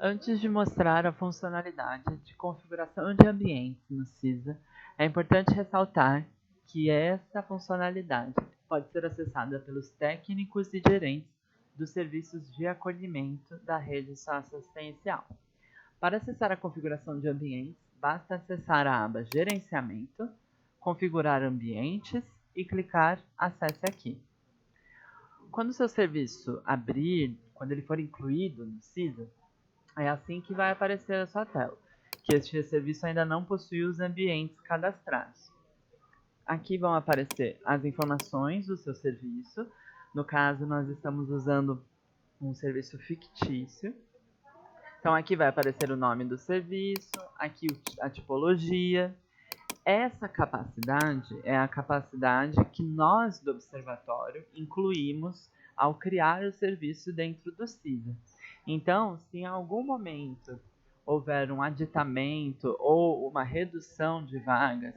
Antes de mostrar a funcionalidade de configuração de ambientes no CISA, é importante ressaltar que essa funcionalidade pode ser acessada pelos técnicos e gerentes dos serviços de acolhimento da rede socioassistencial. Para acessar a configuração de ambientes, basta acessar a aba Gerenciamento, configurar ambientes e clicar Acesse aqui. Quando o seu serviço abrir, quando ele for incluído no CISA, é assim que vai aparecer a sua tela, que este serviço ainda não possui os ambientes cadastrados. Aqui vão aparecer as informações do seu serviço. No caso, nós estamos usando um serviço fictício. Então, aqui vai aparecer o nome do serviço, aqui a tipologia. Essa capacidade é a capacidade que nós do Observatório incluímos ao criar o serviço dentro do CISA. Então, se em algum momento houver um aditamento ou uma redução de vagas,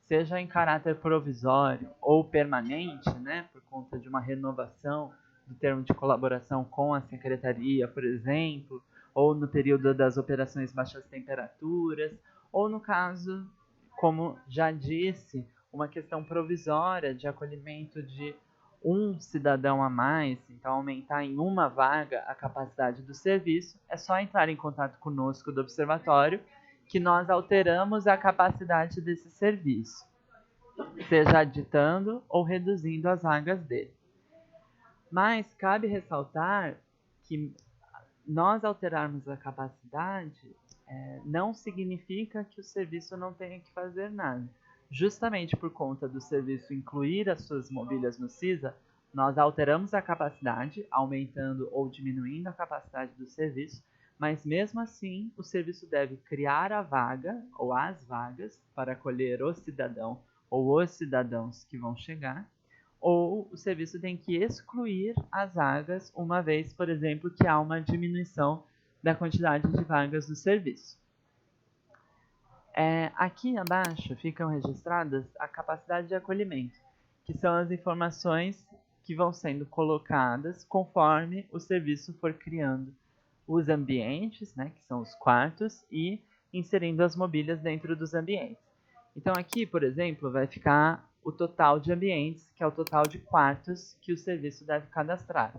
seja em caráter provisório ou permanente, por conta de uma renovação do termo de colaboração com a secretaria, por exemplo, ou no período das operações baixas temperaturas, ou no caso, como já disse, uma questão provisória de acolhimento de um cidadão a mais, então aumentar em uma vaga a capacidade do serviço, é só entrar em contato conosco do Observatório que nós alteramos a capacidade desse serviço, seja aditando ou reduzindo as vagas dele. Mas cabe ressaltar que nós alterarmos a capacidade não significa que o serviço não tenha que fazer nada. Justamente por conta do serviço incluir as suas mobílias no CISA, nós alteramos a capacidade, aumentando ou diminuindo a capacidade do serviço, mas mesmo assim o serviço deve criar a vaga ou as vagas para acolher o cidadão ou os cidadãos que vão chegar, ou o serviço tem que excluir as vagas uma vez, por exemplo, que há uma diminuição da quantidade de vagas do serviço. Aqui abaixo ficam registradas a capacidade de acolhimento, que são as informações que vão sendo colocadas conforme o serviço for criando os ambientes, que são os quartos, e inserindo as mobílias dentro dos ambientes. Então aqui, por exemplo, vai ficar o total de ambientes, que é o total de quartos que o serviço deve cadastrar.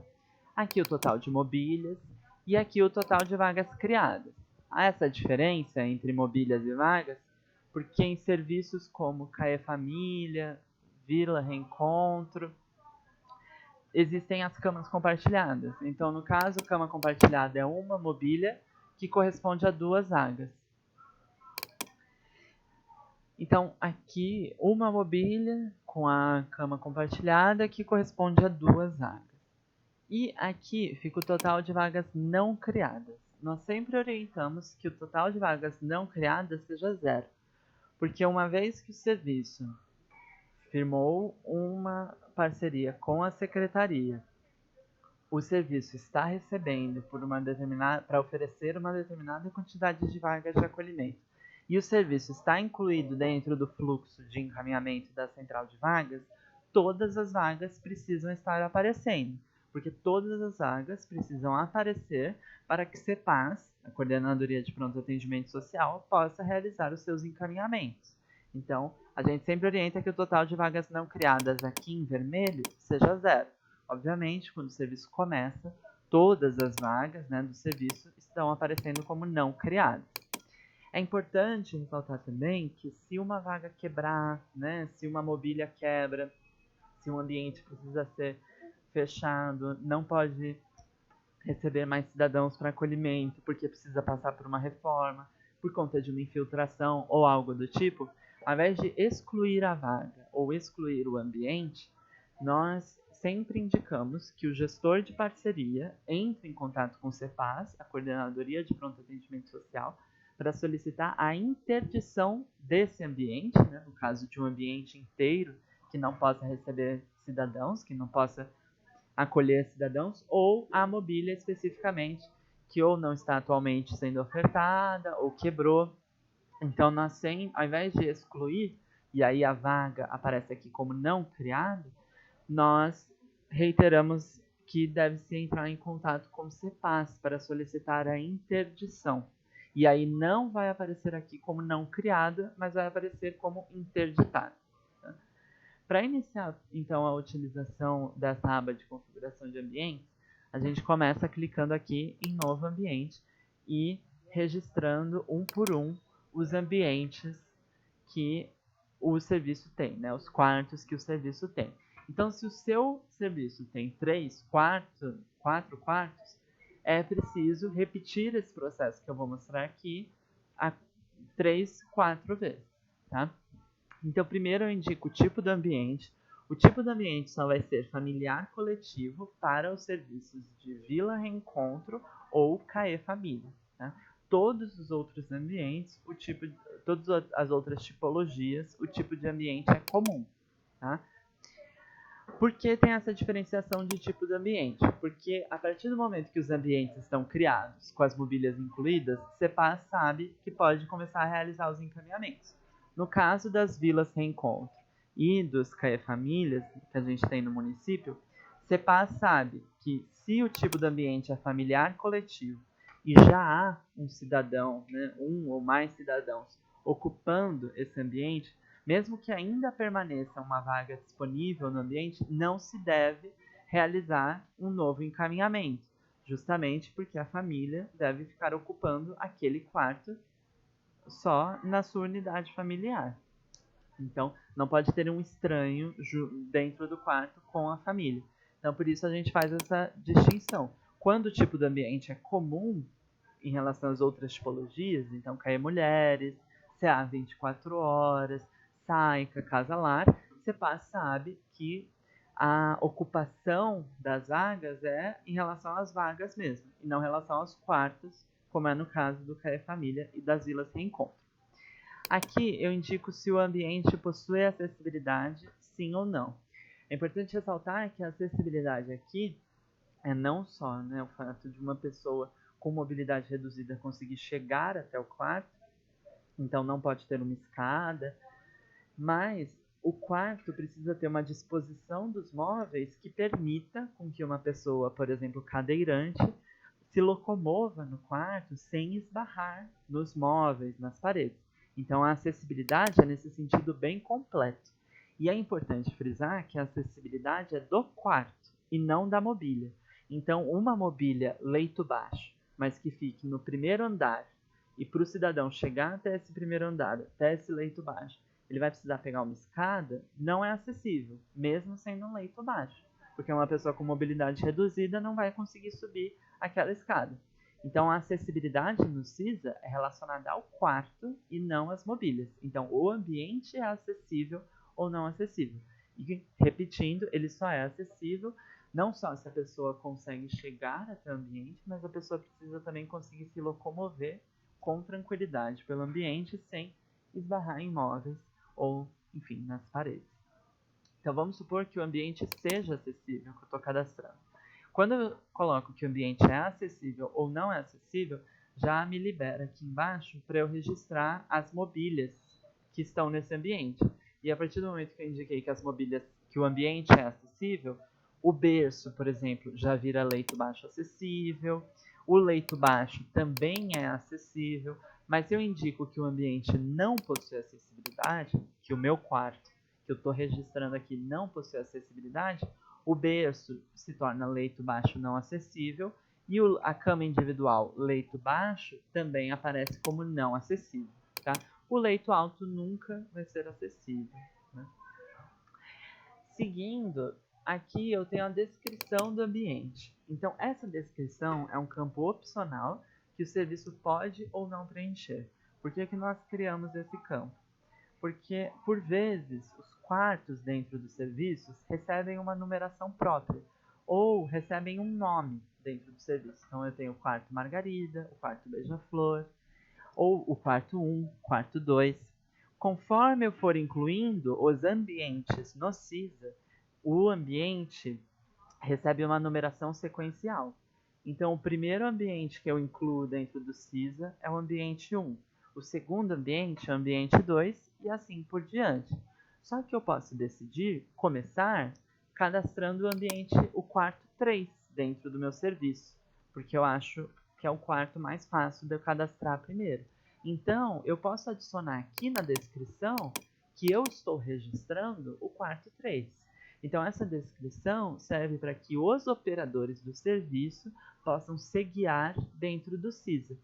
Aqui o total de mobílias e aqui o total de vagas criadas. Há essa diferença entre mobílias e vagas, porque em serviços como CAE Família, Vila Reencontro, existem as camas compartilhadas. Então, no caso, cama compartilhada é uma mobília que corresponde a 2 vagas. Então, aqui, uma mobília com a cama compartilhada que corresponde a 2 vagas. E aqui fica o total de vagas não criadas. Nós sempre orientamos que o total de vagas não criadas seja 0, porque uma vez que o serviço firmou uma parceria com a secretaria, o serviço está recebendo para oferecer uma determinada quantidade de vagas de acolhimento, e o serviço está incluído dentro do fluxo de encaminhamento da central de vagas, todas as vagas precisam estar aparecendo, porque todas as vagas precisam aparecer para que CEPAS, a Coordenadoria de Pronto Atendimento Social, possa realizar os seus encaminhamentos. Então, a gente sempre orienta que o total de vagas não criadas aqui em vermelho seja 0. Obviamente, quando o serviço começa, todas as vagas do serviço estão aparecendo como não criadas. É importante ressaltar também que se uma vaga quebrar, se uma mobília quebra, se um ambiente precisa ser fechado, não pode receber mais cidadãos para acolhimento porque precisa passar por uma reforma, por conta de uma infiltração ou algo do tipo, ao invés de excluir a vaga ou excluir o ambiente, nós sempre indicamos que o gestor de parceria entre em contato com o CEPAS, a Coordenadoria de Pronto Atendimento Social, para solicitar a interdição desse ambiente, no caso de um ambiente inteiro que não possa receber cidadãos, que não possa acolher cidadãos, ou a mobília especificamente, que ou não está atualmente sendo ofertada, ou quebrou. Então, nós ao invés de excluir, e aí a vaga aparece aqui como não criada, nós reiteramos que deve-se entrar em contato com o CEPAS para solicitar a interdição. E aí não vai aparecer aqui como não criada, mas vai aparecer como interditada. Tá? Para iniciar, então, a utilização dessa aba de configuração de ambientes, a gente começa clicando aqui em Novo Ambiente e registrando um por um os ambientes que o serviço tem, né? Os quartos que o serviço tem. Então, se o seu serviço tem 4 quartos, é preciso repetir esse processo que eu vou mostrar aqui a 3, 4 vezes, tá? Então, primeiro eu indico o tipo do ambiente. O tipo do ambiente só vai ser familiar coletivo para os serviços de Vila Reencontro ou CAE Família, tá? Todos os outros ambientes, todas as outras tipologias, o tipo de ambiente é comum, tá? Por que tem essa diferenciação de tipo de ambiente? Porque a partir do momento que os ambientes estão criados, com as mobílias incluídas, CEPAS sabe que pode começar a realizar os encaminhamentos. No caso das vilas Reencontro e dos CAE Famílias, que a gente tem no município, CEPAS sabe que se o tipo de ambiente é familiar coletivo e já há um cidadão, né, um ou mais cidadãos ocupando esse ambiente, mesmo que ainda permaneça uma vaga disponível no ambiente, não se deve realizar um novo encaminhamento, justamente porque a família deve ficar ocupando aquele quarto só na sua unidade familiar. Então, não pode ter um estranho dentro do quarto com a família. Então, por isso a gente faz essa distinção. Quando o tipo do ambiente é comum em relação às outras tipologias, então CAE Mulheres, CA 24 horas, SAICA, Casa Lar, CEPAS sabe que a ocupação das vagas é em relação às vagas mesmo, e não em relação aos quartos, como é no caso do CAE Família e das Vilas Reencontro. Aqui eu indico se o ambiente possui acessibilidade, sim ou não. É importante ressaltar que a acessibilidade aqui é não só, né, o fato de uma pessoa com mobilidade reduzida conseguir chegar até o quarto, então não pode ter uma escada, mas o quarto precisa ter uma disposição dos móveis que permita com que uma pessoa, por exemplo, cadeirante, se locomova no quarto sem esbarrar nos móveis, nas paredes. Então a acessibilidade é nesse sentido bem completo. E é importante frisar que a acessibilidade é do quarto e não da mobília. Então uma mobília leito baixo, mas que fique no primeiro andar, e para o cidadão chegar até esse primeiro andar, até esse leito baixo, ele vai precisar pegar uma escada, não é acessível, mesmo sendo um leito baixo. Porque uma pessoa com mobilidade reduzida não vai conseguir subir aquela escada. Então, a acessibilidade no CISA é relacionada ao quarto e não às mobílias. Então, o ambiente é acessível ou não acessível. E, repetindo, ele só é acessível não só se a pessoa consegue chegar até o ambiente, mas a pessoa precisa também conseguir se locomover com tranquilidade pelo ambiente sem esbarrar em móveis ou, enfim, nas paredes. Então, vamos supor que o ambiente seja acessível, que eu estou cadastrando. Quando eu coloco que o ambiente é acessível ou não é acessível, já me libera aqui embaixo para eu registrar as mobílias que estão nesse ambiente. E a partir do momento que eu indiquei que as mobílias, que o ambiente é acessível, o berço, por exemplo, já vira leito baixo acessível, o leito baixo também é acessível, mas se eu indico que o ambiente não possui acessibilidade, que o meu quarto, que eu estou registrando aqui, não possui acessibilidade, o berço se torna leito baixo não acessível e a cama individual leito baixo também aparece como não acessível. Tá? O leito alto nunca vai ser acessível. Né? Seguindo, aqui eu tenho a descrição do ambiente. Então, essa descrição é um campo opcional que o serviço pode ou não preencher. Por que que nós criamos esse campo? Porque, por vezes, os quartos dentro dos serviços recebem uma numeração própria ou recebem um nome dentro do serviço. Então, eu tenho o quarto Margarida, o quarto Beija-Flor, ou o quarto 1, quarto 2. Conforme eu for incluindo os ambientes no CISA, o ambiente recebe uma numeração sequencial. Então, o primeiro ambiente que eu incluo dentro do CISA é o ambiente 1. O segundo ambiente é o ambiente 2 e assim por diante. Só que eu posso decidir começar cadastrando o ambiente, o quarto 3, dentro do meu serviço, porque eu acho que é o quarto mais fácil de eu cadastrar primeiro. Então, eu posso adicionar aqui na descrição que eu estou registrando o quarto 3. Então, essa descrição serve para que os operadores do serviço possam se guiar dentro do CISA.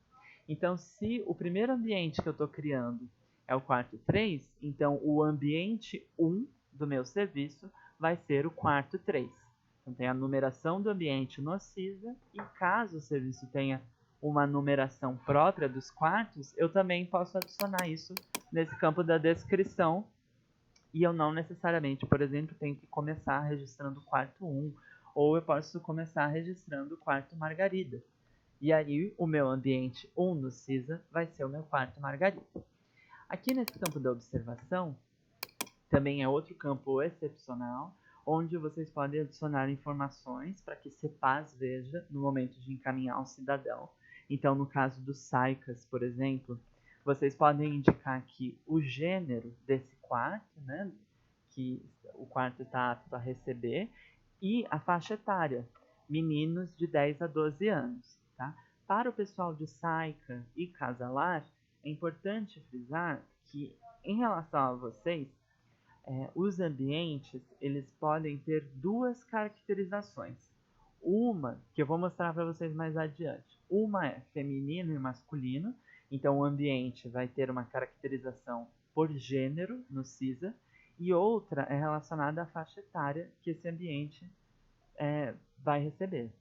Então, se o primeiro ambiente que eu estou criando é o quarto 3, então o ambiente 1 do meu serviço vai ser o quarto 3. Então, tem a numeração do ambiente no CISA, e caso o serviço tenha uma numeração própria dos quartos, eu também posso adicionar isso nesse campo da descrição, e eu não necessariamente, por exemplo, tenho que começar registrando o quarto 1, ou eu posso começar registrando o quarto Margarida. E aí, o meu ambiente 1 no CISA vai ser o meu quarto Margarida. Aqui nesse campo da observação, também é outro campo excepcional, onde vocês podem adicionar informações para que CEPAS veja no momento de encaminhar um cidadão. Então, no caso do SAICAS, por exemplo, vocês podem indicar aqui o gênero desse quarto, né, que o quarto está apto a receber, e a faixa etária, meninos de 10 a 12 anos. Tá? Para o pessoal de SAICA e Casalar, é importante frisar que, em relação a vocês, os ambientes eles podem ter duas caracterizações. Uma, que eu vou mostrar para vocês mais adiante. Uma é feminino e masculino, então o ambiente vai ter uma caracterização por gênero no CISA, e outra é relacionada à faixa etária que esse ambiente vai receber.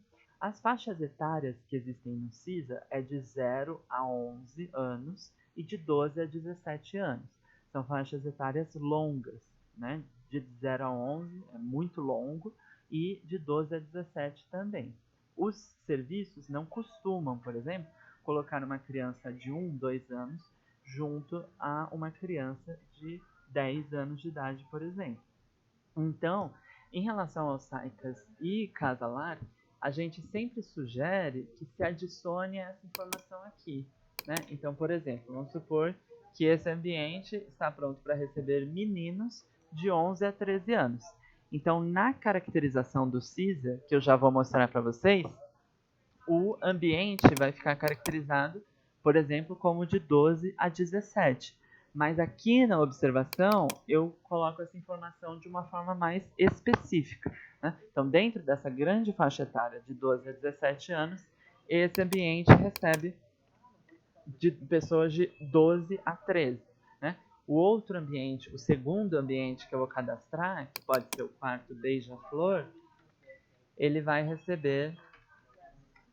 As faixas etárias que existem no CISA é de 0 a 11 anos e de 12 a 17 anos. São faixas etárias longas, né? De 0 a 11 é muito longo, e de 12 a 17 também. Os serviços não costumam, por exemplo, colocar uma criança de 1, 2 anos junto a uma criança de 10 anos de idade, por exemplo. Então, em relação aos SAICAS e Casalar, a gente sempre sugere que se adicione essa informação aqui. Né? Então, por exemplo, vamos supor que esse ambiente está pronto para receber meninos de 11 a 13 anos. Então, na caracterização do CISA, que eu já vou mostrar para vocês, o ambiente vai ficar caracterizado, por exemplo, como de 12 a 17. Mas aqui na observação, eu coloco essa informação de uma forma mais específica. Né? Então, dentro dessa grande faixa etária de 12 a 17 anos, esse ambiente recebe de pessoas de 12 a 13. Né? O outro ambiente, o segundo ambiente que eu vou cadastrar, que pode ser o quarto Beija-Flor, ele vai receber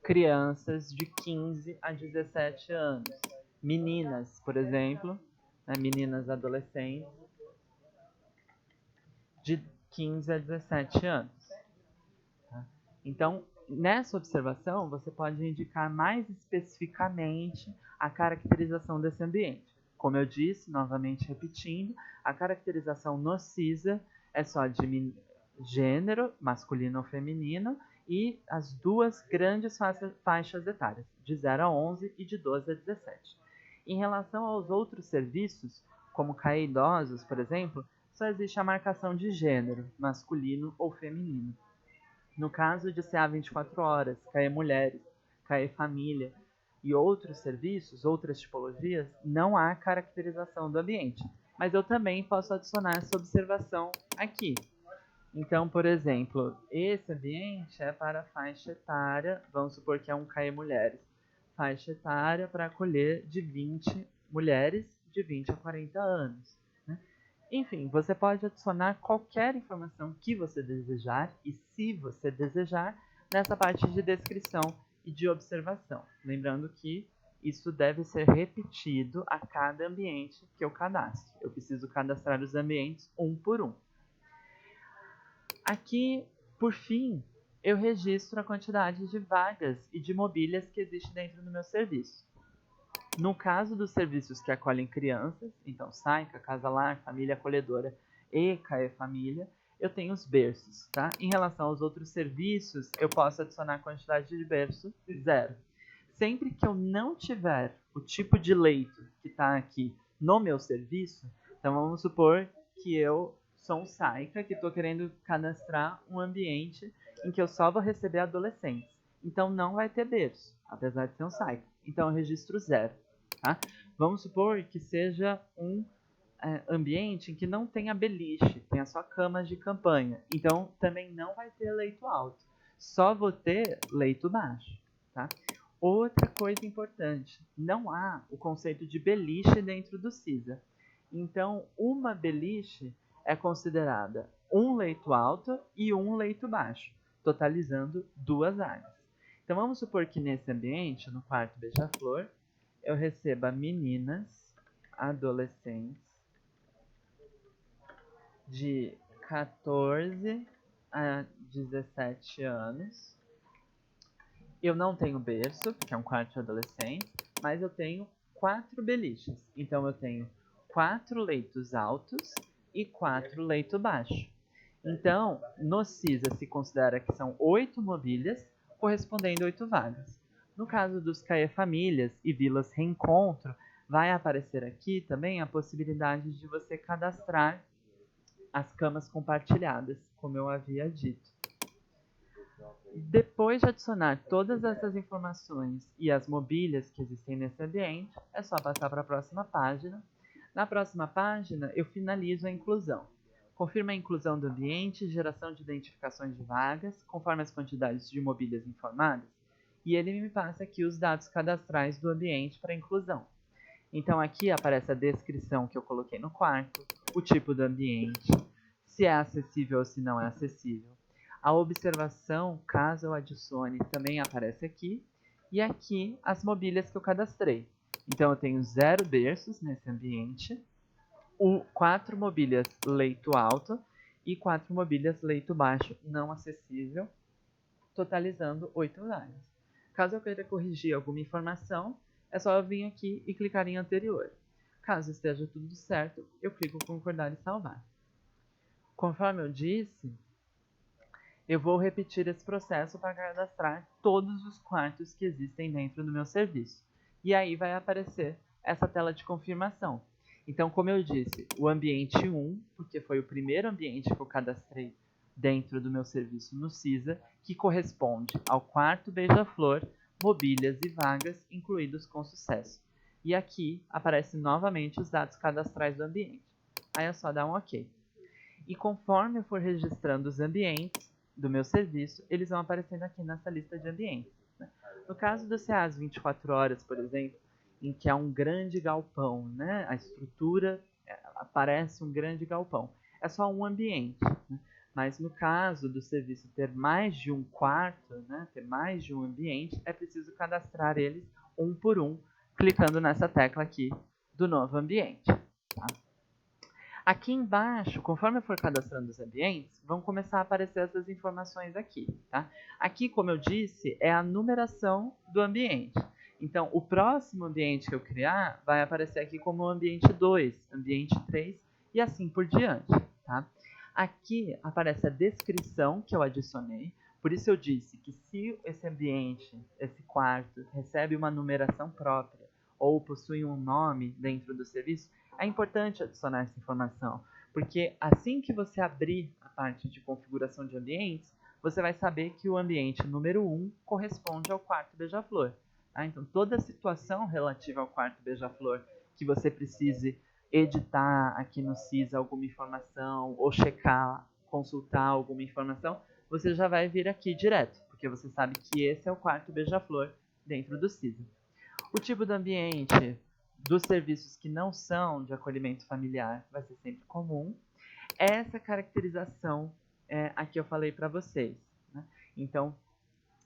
crianças de 15 a 17 anos. Meninas, por exemplo, né, meninas adolescentes, de 15 a 17 anos. Tá? Então, nessa observação, você pode indicar mais especificamente a caracterização desse ambiente. Como eu disse, novamente repetindo, a caracterização no CISA é só de gênero, masculino ou feminino, e as duas grandes faixas etárias, de 0 a 11 e de 12 a 17. Em relação aos outros serviços, como CAE idosos, por exemplo, só existe a marcação de gênero, masculino ou feminino. No caso de CA 24 horas, CAE mulheres, CAE família e outros serviços, outras tipologias, não há caracterização do ambiente. Mas eu também posso adicionar essa observação aqui. Então, por exemplo, esse ambiente é para faixa etária, vamos supor que é um CAE mulheres. Faixa etária para acolher de 20 mulheres de 20 a 40 anos. Né? Enfim, você pode adicionar qualquer informação que você desejar e, se você desejar, nessa parte de descrição e de observação. Lembrando que isso deve ser repetido a cada ambiente que eu cadastro. Eu preciso cadastrar os ambientes um por um. Aqui, por fim, eu registro a quantidade de vagas e de mobílias que existe dentro do meu serviço. No caso dos serviços que acolhem crianças, então SAICA, Casalar, Família Acolhedora e CAE Família, eu tenho os berços. Tá? Em relação aos outros serviços, eu posso adicionar a quantidade de berço 0. Sempre que eu não tiver o tipo de leito que está aqui no meu serviço, então vamos supor que eu sou um Saika que estou querendo cadastrar um ambiente em que eu só vou receber adolescentes. Então não vai ter berço, apesar de ser um Saika. Então eu registro 0. Tá? Vamos supor que seja um ambiente em que não tenha beliche, tenha só camas de campanha. Então também não vai ter leito alto. Só vou ter leito baixo. Tá? Outra coisa importante, não há o conceito de beliche dentro do CISA. Então, uma beliche é considerada um leito alto e um leito baixo, totalizando 2 áreas. Então, vamos supor que nesse ambiente, no quarto beija-flor, eu receba meninas, adolescentes, de 14 a 17 anos. Eu não tenho berço, porque é um quarto de adolescente, mas eu tenho 4 beliches. Então eu tenho 4 leitos altos e 4 leitos baixos. Então, no CISA se considera que são 8 mobílias, correspondendo a 8 vagas. No caso dos CAE Famílias e Vilas Reencontro, vai aparecer aqui também a possibilidade de você cadastrar as camas compartilhadas, como eu havia dito. Depois de adicionar todas essas informações e as mobílias que existem nesse ambiente, é só passar para a próxima página. Na próxima página, eu finalizo a inclusão. Confirma a inclusão do ambiente, geração de identificações de vagas, conforme as quantidades de mobílias informadas, e ele me passa aqui os dados cadastrais do ambiente para inclusão. Então aqui aparece a descrição que eu coloquei no quarto, o tipo do ambiente, se é acessível ou se não é acessível. A observação, caso eu adicione, também aparece aqui. E aqui as mobílias que eu cadastrei. Então eu tenho 0 berços nesse ambiente, 4 mobílias leito alto e 4 mobílias leito baixo não acessível, totalizando 8 vagas. Caso eu queira corrigir alguma informação, é só eu vir aqui e clicar em anterior. Caso esteja tudo certo, eu clico em concordar e salvar. Conforme eu disse, eu vou repetir esse processo para cadastrar todos os quartos que existem dentro do meu serviço. E aí vai aparecer essa tela de confirmação. Então, como eu disse, o ambiente 1, porque foi o primeiro ambiente que eu cadastrei dentro do meu serviço no CISA, que corresponde ao quarto beija-flor, mobílias e vagas incluídos com sucesso. E aqui aparecem novamente os dados cadastrais do ambiente. Aí é só dar um OK. E conforme eu for registrando os ambientes do meu serviço, eles vão aparecendo aqui nessa lista de ambientes. Né? No caso do CEAS 24 horas, por exemplo, em que é um grande galpão, né? A estrutura parece um grande galpão. É só um ambiente. Né? Mas no caso do serviço ter mais de um quarto, né? Ter mais de um ambiente, é preciso cadastrar eles um por um, clicando nessa tecla aqui do novo ambiente. Tá? Aqui embaixo, conforme eu for cadastrando os ambientes, vão começar a aparecer essas informações aqui. Tá? Aqui, como eu disse, é a numeração do ambiente. Então, o próximo ambiente que eu criar vai aparecer aqui como ambiente 2, ambiente 3 e assim por diante. Tá? Aqui aparece a descrição que eu adicionei. Por isso eu disse que se esse ambiente, esse quarto, recebe uma numeração própria ou possui um nome dentro do serviço, é importante adicionar essa informação, porque assim que você abrir a parte de configuração de ambientes, você vai saber que o ambiente número 1 corresponde ao quarto beija-flor. Tá? Então, toda a situação relativa ao quarto beija-flor que você precise editar aqui no CISA alguma informação, ou checar, consultar alguma informação, você já vai vir aqui direto, porque você sabe que esse é o quarto beija-flor dentro do CISA. O tipo do ambiente dos serviços que não são de acolhimento familiar vai ser sempre comum. Essa caracterização aqui eu falei para vocês. Né? Então,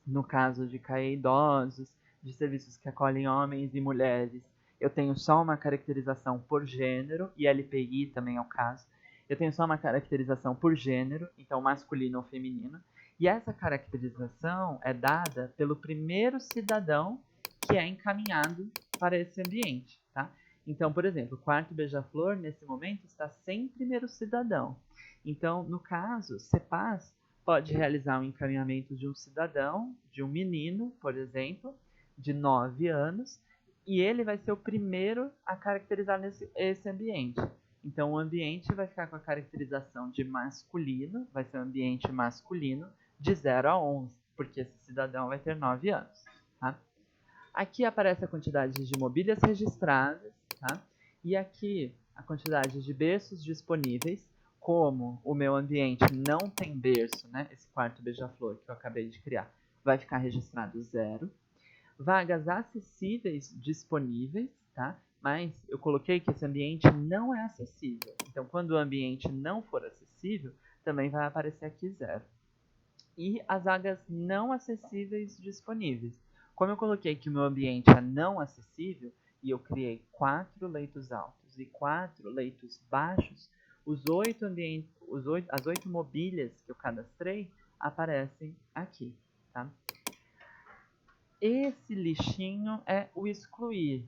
no caso de CAE idosos, de serviços que acolhem homens e mulheres, eu tenho só uma caracterização por gênero, e LPI também é o caso. Eu tenho só uma caracterização por gênero, então masculino ou feminino. E essa caracterização é dada pelo primeiro cidadão que é encaminhado para esse ambiente. Tá? Então, por exemplo, o quarto beija-flor, nesse momento, está sem primeiro cidadão. Então, no caso, CEPAS pode realizar um encaminhamento de um cidadão, de um menino, por exemplo, de 9 anos, e ele vai ser o primeiro a caracterizar esse ambiente. Então, o ambiente vai ficar com a caracterização de masculino, vai ser um ambiente masculino de 0 a 11, porque esse cidadão vai ter 9 anos. Tá? Aqui aparece a quantidade de mobílias registradas, tá? E aqui a quantidade de berços disponíveis. Como o meu ambiente não tem berço, né? Esse quarto beija-flor que eu acabei de criar, vai ficar registrado 0. Vagas acessíveis disponíveis, tá? Mas eu coloquei que esse ambiente não é acessível. Então, quando o ambiente não for acessível, também vai aparecer aqui 0. E as vagas não acessíveis disponíveis. Como eu coloquei que o meu ambiente é não acessível, e eu criei 4 leitos altos e 4 leitos baixos, as 8 mobílias que eu cadastrei aparecem aqui. Tá? Esse lixinho é o excluir,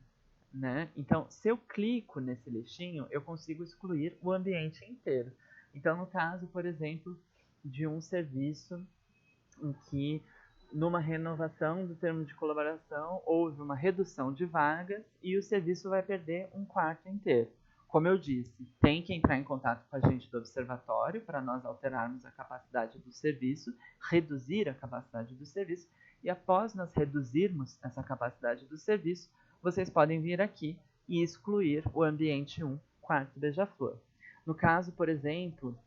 né? Então, se eu clico nesse lixinho, eu consigo excluir o ambiente inteiro. Então, no caso, por exemplo, de um serviço em que, numa renovação do termo de colaboração, houve uma redução de vagas e o serviço vai perder um quarto inteiro. Como eu disse, tem que entrar em contato com a gente do observatório para nós alterarmos a capacidade do serviço, reduzir a capacidade do serviço, e após nós reduzirmos essa capacidade do serviço, vocês podem vir aqui e excluir o ambiente 1, quarto beija-flor. No caso, por exemplo,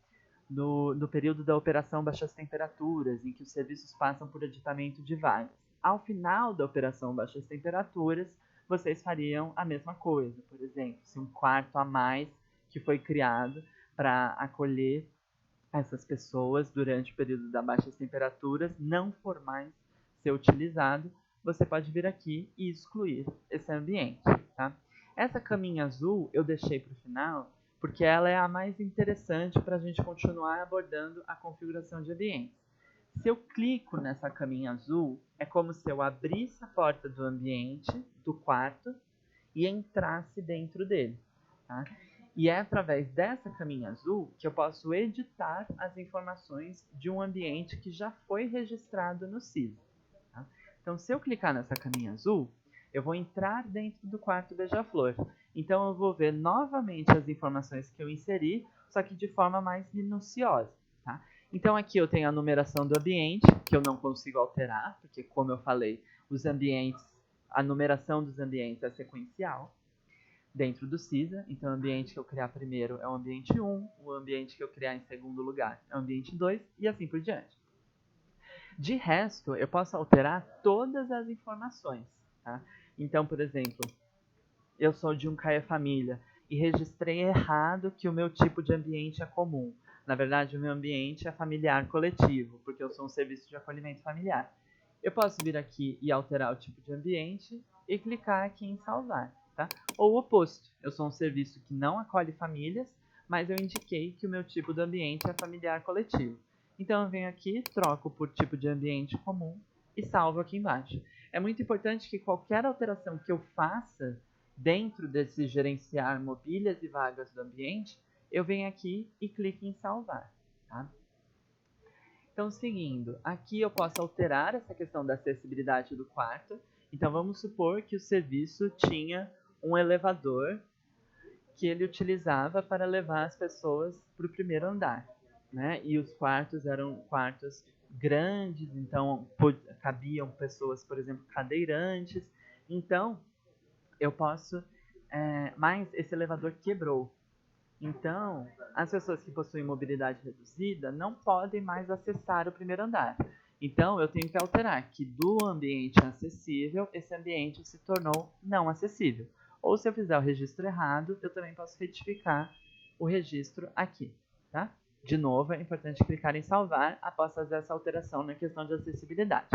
no período da operação baixas temperaturas, em que os serviços passam por aditamento de vagas. Ao final da operação baixas temperaturas, vocês fariam a mesma coisa. Por exemplo, se um quarto a mais que foi criado para acolher essas pessoas durante o período das baixas temperaturas não for mais ser utilizado, você pode vir aqui e excluir esse ambiente. Tá? Essa caminha azul eu deixei para o final, porque ela é a mais interessante para a gente continuar abordando a configuração de ambientes. Se eu clico nessa caminha azul, é como se eu abrisse a porta do ambiente, do quarto, e entrasse dentro dele. Tá? E é através dessa caminha azul que eu posso editar as informações de um ambiente que já foi registrado no CISA. Tá? Então, se eu clicar nessa caminha azul, eu vou entrar dentro do quarto beija-flor. Então, eu vou ver novamente as informações que eu inseri, só que de forma mais minuciosa. Tá? Então, aqui eu tenho a numeração do ambiente, que eu não consigo alterar, porque, como eu falei, os ambientes, a numeração dos ambientes é sequencial dentro do CISA. Então, o ambiente que eu criar primeiro é o ambiente 1, o ambiente que eu criar em segundo lugar é o ambiente 2, e assim por diante. De resto, eu posso alterar todas as informações. Tá? Então, por exemplo, eu sou de um CAE Família e registrei errado que o meu tipo de ambiente é comum. Na verdade, o meu ambiente é familiar coletivo, porque eu sou um serviço de acolhimento familiar. Eu posso vir aqui e alterar o tipo de ambiente e clicar aqui em salvar. Tá? Ou o oposto, eu sou um serviço que não acolhe famílias, mas eu indiquei que o meu tipo de ambiente é familiar coletivo. Então eu venho aqui, troco por tipo de ambiente comum e salvo aqui embaixo. É muito importante que qualquer alteração que eu faça dentro desse gerenciar mobílias e vagas do ambiente, eu venho aqui e clico em salvar. Tá? Então, seguindo, aqui eu posso alterar essa questão da acessibilidade do quarto. Então, vamos supor que o serviço tinha um elevador que ele utilizava para levar as pessoas para o primeiro andar. Né? E os quartos eram quartos grandes, então cabiam pessoas, por exemplo, cadeirantes. Então, eu posso... mas esse elevador quebrou. Então, as pessoas que possuem mobilidade reduzida não podem mais acessar o primeiro andar. Então, eu tenho que alterar que do ambiente acessível, esse ambiente se tornou não acessível. Ou se eu fizer o registro errado, eu também posso retificar o registro aqui. Tá? De novo, é importante clicar em salvar após fazer essa alteração na questão de acessibilidade.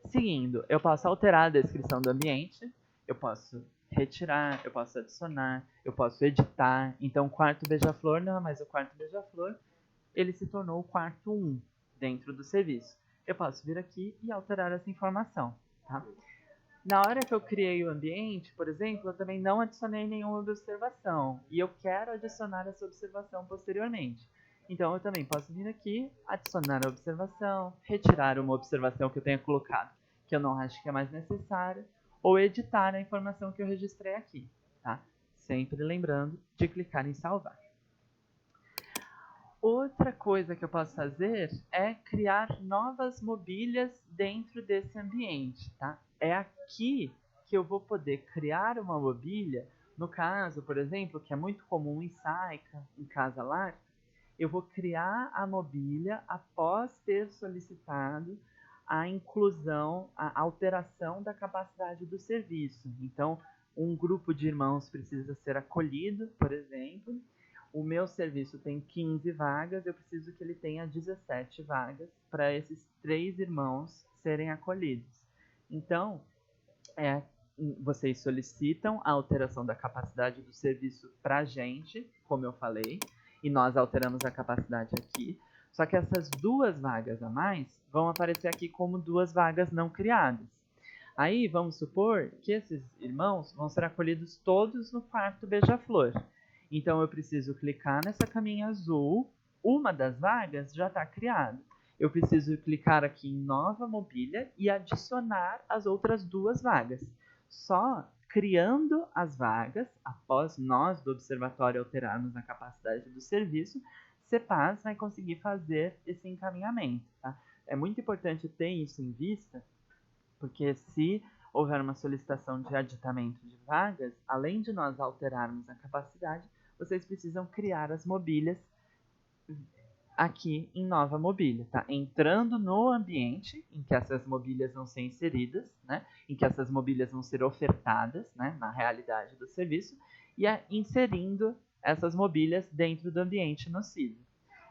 Seguindo, eu posso alterar a descrição do ambiente, eu posso retirar, eu posso adicionar, eu posso editar. Então, o quarto beija-flor não é mais o quarto beija-flor, ele se tornou o quarto 1 dentro do serviço. Eu posso vir aqui e alterar essa informação. Tá? Na hora que eu criei o ambiente, por exemplo, eu também não adicionei nenhuma observação. E eu quero adicionar essa observação posteriormente. Então, eu também posso vir aqui, adicionar a observação, retirar uma observação que eu tenha colocado, que eu não acho que é mais necessária, ou editar a informação que eu registrei aqui. Tá? sempre lembrando de clicar em salvar. Outra coisa que eu posso fazer é criar novas mobílias dentro desse ambiente, tá? É aqui que eu vou poder criar uma mobília, no caso, por exemplo, que é muito comum em Saika, em Casa-Lar, eu vou criar a mobília após ter solicitado a inclusão, a alteração da capacidade do serviço. Então, um grupo de irmãos precisa ser acolhido, por exemplo. O meu serviço tem 15 vagas, eu preciso que ele tenha 17 vagas para esses 3 irmãos serem acolhidos. Então, vocês solicitam a alteração da capacidade do serviço para a gente, como eu falei, e nós alteramos a capacidade aqui. Só que essas 2 vagas a mais vão aparecer aqui como 2 vagas não criadas. Aí, vamos supor que esses irmãos vão ser acolhidos todos no quarto beija-flor. Então, eu preciso clicar nessa caminha azul, uma das vagas já está criada. Eu preciso clicar aqui em nova mobília e adicionar as outras 2 vagas. Só criando as vagas, após nós do observatório alterarmos a capacidade do serviço, CEPAS vai conseguir fazer esse encaminhamento. Tá? É muito importante ter isso em vista, porque se houver uma solicitação de aditamento de vagas, além de nós alterarmos a capacidade, vocês precisam criar as mobílias aqui em nova mobília, tá? Entrando no ambiente em que essas mobílias vão ser inseridas, né? Em que essas mobílias vão ser ofertadas, né? Na realidade do serviço, e inserindo essas mobílias dentro do ambiente no CISA.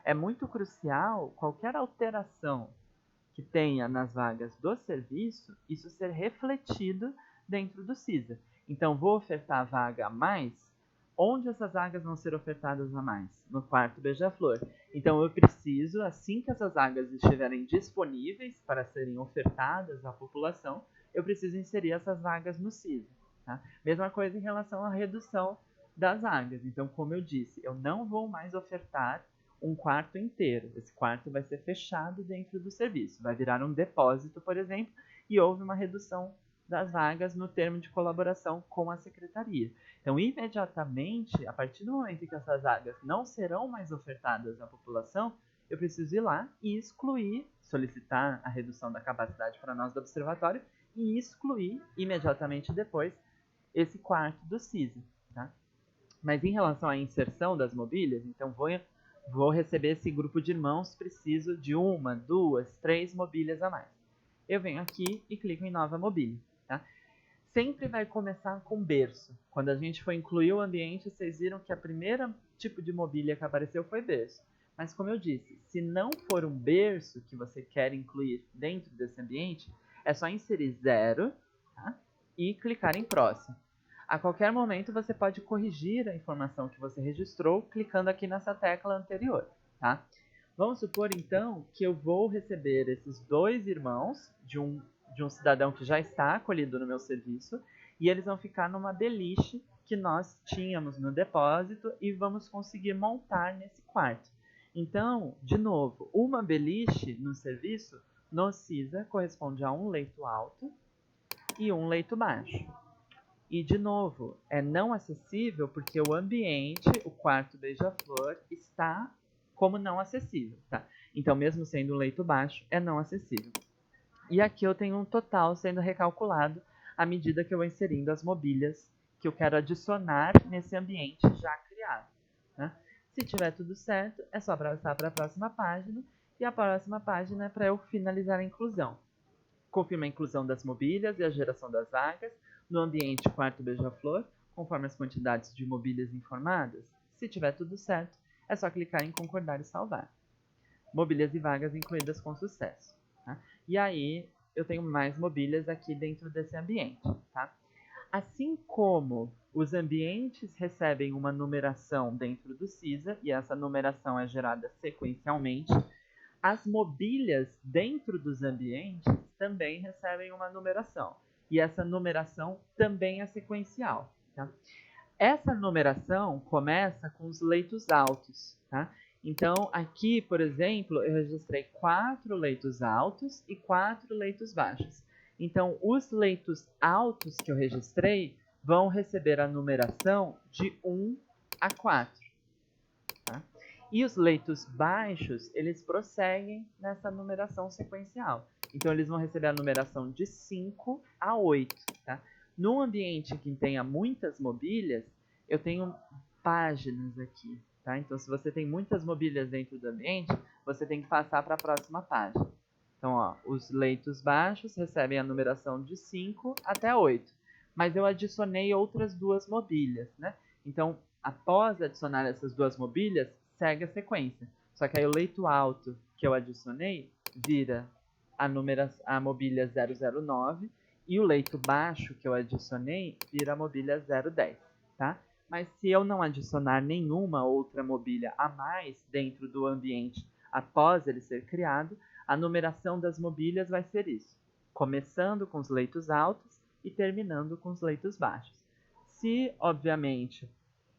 É muito crucial qualquer alteração que tenha nas vagas do serviço, isso ser refletido dentro do CISA. Então, vou ofertar a vaga a mais. Onde essas vagas vão ser ofertadas a mais? No quarto beija-flor. Então, eu preciso, assim que essas vagas estiverem disponíveis para serem ofertadas à população, eu preciso inserir essas vagas no CISA. Tá? Mesma coisa em relação à redução das vagas. Então, como eu disse, eu não vou mais ofertar um quarto inteiro. Esse quarto vai ser fechado dentro do serviço. Vai virar um depósito, por exemplo, e houve uma redução das vagas no termo de colaboração com a secretaria. Então, imediatamente, a partir do momento em que essas vagas não serão mais ofertadas à população, eu preciso ir lá e excluir, solicitar a redução da capacidade para nós do observatório e excluir imediatamente depois esse quarto do CISA. Tá? Mas em relação à inserção das mobílias, então vou receber esse grupo de irmãos, preciso de 1, 2, 3 mobílias a mais. Eu venho aqui e clico em nova mobília. Tá? Sempre vai começar com berço. Quando a gente for incluir o ambiente, vocês viram que a primeira tipo de mobília que apareceu foi berço. Mas como eu disse, se não for um berço que você quer incluir dentro desse ambiente, é só inserir 0, tá? E clicar em próximo. A qualquer momento você pode corrigir a informação que você registrou clicando aqui nessa tecla anterior. Tá? Vamos supor então que eu vou receber esses 2 irmãos de um cidadão que já está acolhido no meu serviço e eles vão ficar numa beliche que nós tínhamos no depósito e vamos conseguir montar nesse quarto. Então, de novo, uma beliche no serviço no CISA corresponde a um leito alto e um leito baixo. E, de novo, é não acessível porque o ambiente, o quarto beija-flor, está como não acessível. Tá? Então, mesmo sendo um leito baixo, é não acessível. E aqui eu tenho um total sendo recalculado à medida que eu vou inserindo as mobílias que eu quero adicionar nesse ambiente já criado. Né? Se tiver tudo certo, é só passar para a próxima página. E a próxima página é para eu finalizar a inclusão. Confirma a inclusão das mobílias e a geração das vagas no ambiente quarto beija-flor, conforme as quantidades de mobílias informadas. Se tiver tudo certo, é só clicar em concordar e salvar. Mobílias e vagas incluídas com sucesso. Tá? E aí, eu tenho mais mobílias aqui dentro desse ambiente. Tá? Assim como os ambientes recebem uma numeração dentro do CISA, e essa numeração é gerada sequencialmente, as mobílias dentro dos ambientes também recebem uma numeração. E essa numeração também é sequencial. Tá? Essa numeração começa com os leitos altos. Tá? Então, aqui, por exemplo, eu registrei 4 leitos altos e 4 leitos baixos. Então, os leitos altos que eu registrei vão receber a numeração de 1 a 4. Tá? E os leitos baixos, eles prosseguem nessa numeração sequencial. Então, eles vão receber a numeração de 5 a 8. Tá? Num ambiente que tenha muitas mobílias, eu tenho páginas aqui. Tá? Então, se você tem muitas mobílias dentro do ambiente, você tem que passar para a próxima página. Então, ó, os leitos baixos recebem a numeração de 5 até 8. Mas eu adicionei outras duas mobílias, né? Então, após adicionar essas duas mobílias, segue a sequência. Só que aí o leito alto que eu adicionei vira a mobília 009 e o leito baixo que eu adicionei vira a mobília 010, tá? Mas se eu não adicionar nenhuma outra mobília a mais dentro do ambiente após ele ser criado, a numeração das mobílias vai ser isso, começando com os leitos altos e terminando com os leitos baixos. Se, obviamente,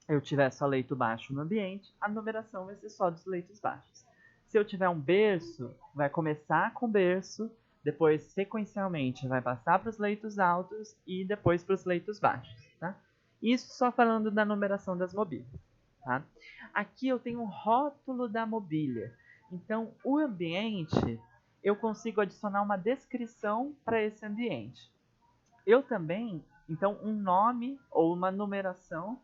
eu tiver só leito baixo no ambiente, a numeração vai ser só dos leitos baixos. Se eu tiver um berço, vai começar com o berço, depois sequencialmente vai passar para os leitos altos e depois para os leitos baixos. Tá? Isso só falando da numeração das mobílias. Tá? Aqui eu tenho um rótulo da mobília. Então, o ambiente, eu consigo adicionar uma descrição para esse ambiente. Eu também, então, um nome ou uma numeração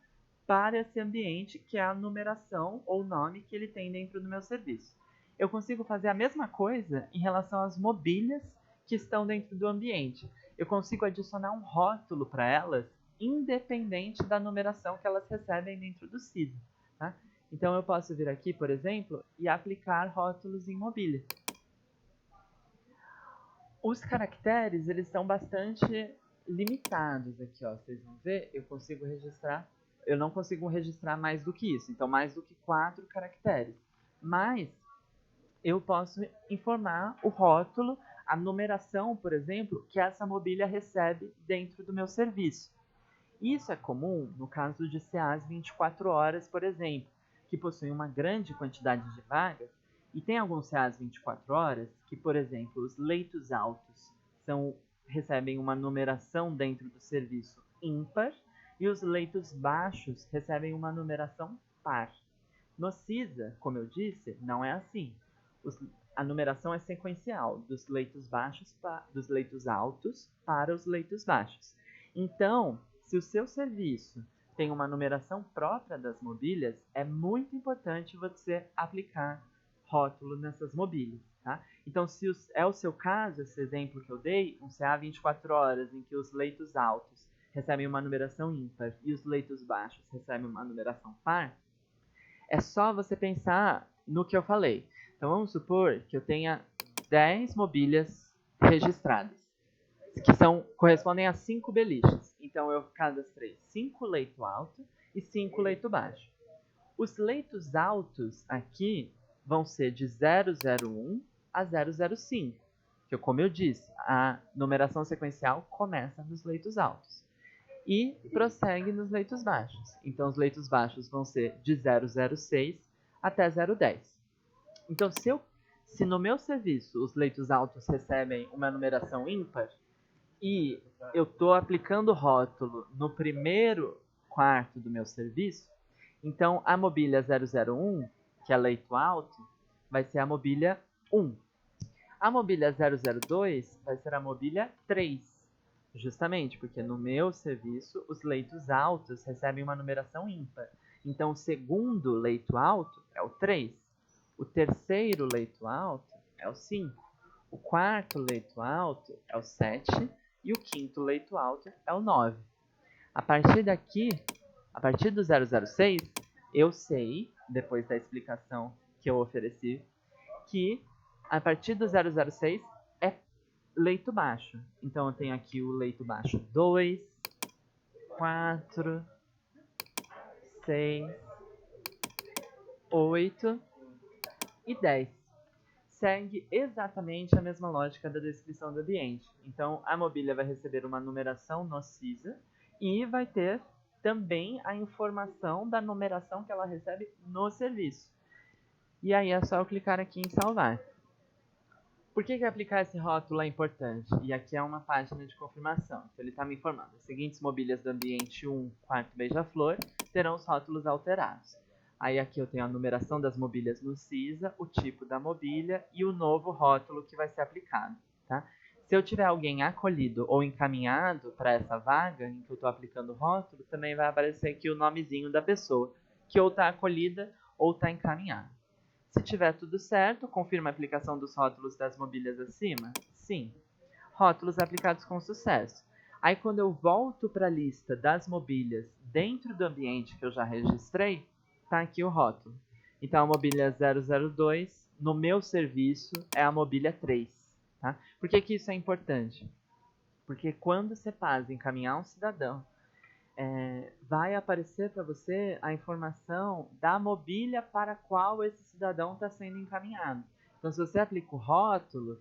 para esse ambiente, que é a numeração ou nome que ele tem dentro do meu serviço. Eu consigo fazer a mesma coisa em relação às mobílias que estão dentro do ambiente. Eu consigo adicionar um rótulo para elas, independente da numeração que elas recebem dentro do CISA. Tá? Então, eu posso vir aqui, por exemplo, e aplicar rótulos em mobília. Os caracteres, eles são bastante limitados aqui, ó. Vocês vão ver, eu não consigo registrar mais do que isso. Então, mais do que 4 caracteres. Mas, eu posso informar o rótulo, a numeração, por exemplo, que essa mobília recebe dentro do meu serviço. Isso é comum no caso de CAs 24 horas, por exemplo, que possuem uma grande quantidade de vagas, e tem alguns CAs 24 horas que, por exemplo, os leitos altos recebem uma numeração dentro do serviço ímpar e os leitos baixos recebem uma numeração par. No CISA, como eu disse, não é assim. A numeração é sequencial dos leitos altos para os leitos baixos. Então, se o seu serviço tem uma numeração própria das mobílias, é muito importante você aplicar rótulo nessas mobílias. Tá? Então, se é o seu caso, esse exemplo que eu dei, um CA 24 horas, em que os leitos altos recebem uma numeração ímpar e os leitos baixos recebem uma numeração par, é só você pensar no que eu falei. Então, vamos supor que eu tenha 10 mobílias registradas, que correspondem a 5 beliches. Então, eu cadastrei 5 leito alto e 5 leito baixo. Os leitos altos aqui vão ser de 001 a 005, que, como eu disse, a numeração sequencial começa nos leitos altos e prossegue nos leitos baixos. Então, os leitos baixos vão ser de 006 até 010. Então, se no meu serviço os leitos altos recebem uma numeração ímpar e eu estou aplicando o rótulo no primeiro quarto do meu serviço, então a mobília 001, que é leito alto, vai ser a mobília 1. A mobília 002 vai ser a mobília 3. Justamente porque no meu serviço os leitos altos recebem uma numeração ímpar. Então o segundo leito alto é o 3. O terceiro leito alto é o 5. O quarto leito alto é o 7. E o quinto leito alto é o 9. A partir daqui, a partir do 006, eu sei, depois da explicação que eu ofereci, que a partir do 006 é leito baixo. Então, eu tenho aqui o leito baixo 2, 4, 6, 8 e 10. Segue exatamente a mesma lógica da descrição do ambiente. Então, a mobília vai receber uma numeração no CISA e vai ter também a informação da numeração que ela recebe no serviço. E aí é só eu clicar aqui em salvar. Por que aplicar esse rótulo é importante? E aqui é uma página de confirmação. Então, ele está me informando. As seguintes mobílias do ambiente 1, quarto beija-flor, terão os rótulos alterados. Aí aqui eu tenho a numeração das mobílias no CISA, o tipo da mobília e o novo rótulo que vai ser aplicado. Tá? Se eu tiver alguém acolhido ou encaminhado para essa vaga em que eu estou aplicando o rótulo, também vai aparecer aqui o nomezinho da pessoa, que ou está acolhida ou está encaminhada. Se tiver tudo certo, confirma a aplicação dos rótulos das mobílias acima? Sim. Rótulos aplicados com sucesso. Aí quando eu volto para a lista das mobílias dentro do ambiente que eu já registrei, está aqui o rótulo. Então a mobília 002 no meu serviço é a mobília 3. Tá? Por que isso é importante? Porque quando você passa encaminhar um cidadão, vai aparecer para você a informação da mobília para a qual esse cidadão está sendo encaminhado. Então, se você aplica o rótulo,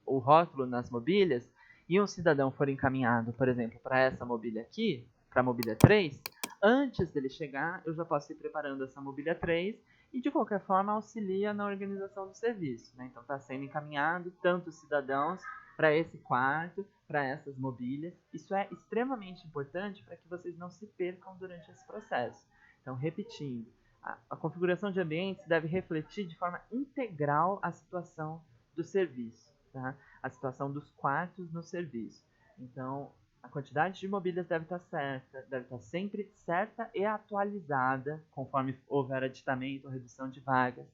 o rótulo nas mobílias, e um cidadão for encaminhado, por exemplo, para essa mobília aqui, para a mobília 3, antes dele chegar, eu já posso ir preparando essa mobília 3 e, de qualquer forma, auxilia na organização do serviço. Né? Então, está sendo encaminhado tantos cidadãos para esse quarto, para essas mobílias. Isso é extremamente importante para que vocês não se percam durante esse processo. Então, repetindo, a configuração de ambientes deve refletir de forma integral a situação do serviço, tá? A situação dos quartos no serviço. Então, a quantidade de mobílias deve estar certa, deve estar sempre certa e atualizada, conforme houver aditamento ou redução de vagas.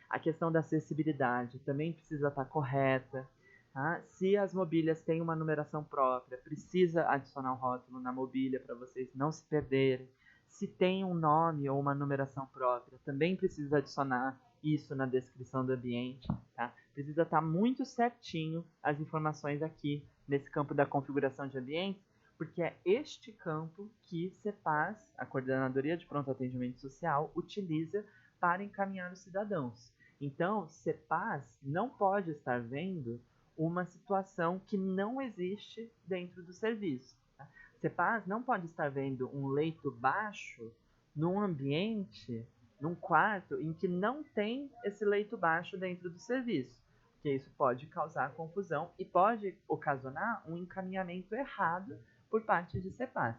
A questão da acessibilidade também precisa estar correta. Tá? Se as mobílias têm uma numeração própria, precisa adicionar um rótulo na mobília para vocês não se perderem. Se tem um nome ou uma numeração própria, também precisa adicionar isso na descrição do ambiente. Tá? Precisa estar muito certinho as informações aqui nesse campo da configuração de ambientes, porque é este campo que CEPAS, a Coordenadoria de Pronto Atendimento Social, utiliza para encaminhar os cidadãos. Então, CEPAS não pode estar vendo uma situação que não existe dentro do serviço. Tá? CEPAS não pode estar vendo um leito baixo num ambiente, num quarto, em que não tem esse leito baixo dentro do serviço, porque isso pode causar confusão e pode ocasionar um encaminhamento errado por parte de CEPAS.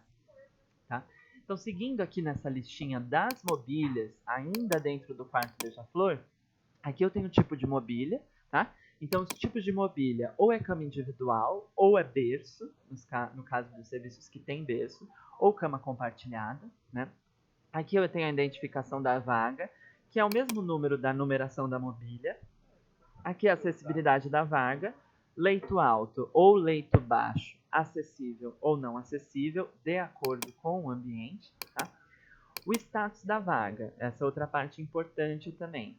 Tá? Então, seguindo aqui nessa listinha das mobílias, ainda dentro do quarto beija-flor, aqui eu tenho o tipo de mobília, tá? Então, os tipos de mobília ou é cama individual, ou é berço, no caso dos serviços que tem berço, ou cama compartilhada, né? Aqui eu tenho a identificação da vaga, que é o mesmo número da numeração da mobília. Aqui a acessibilidade da vaga, leito alto ou leito baixo, acessível ou não acessível, de acordo com o ambiente, tá? O status da vaga, essa outra parte importante também.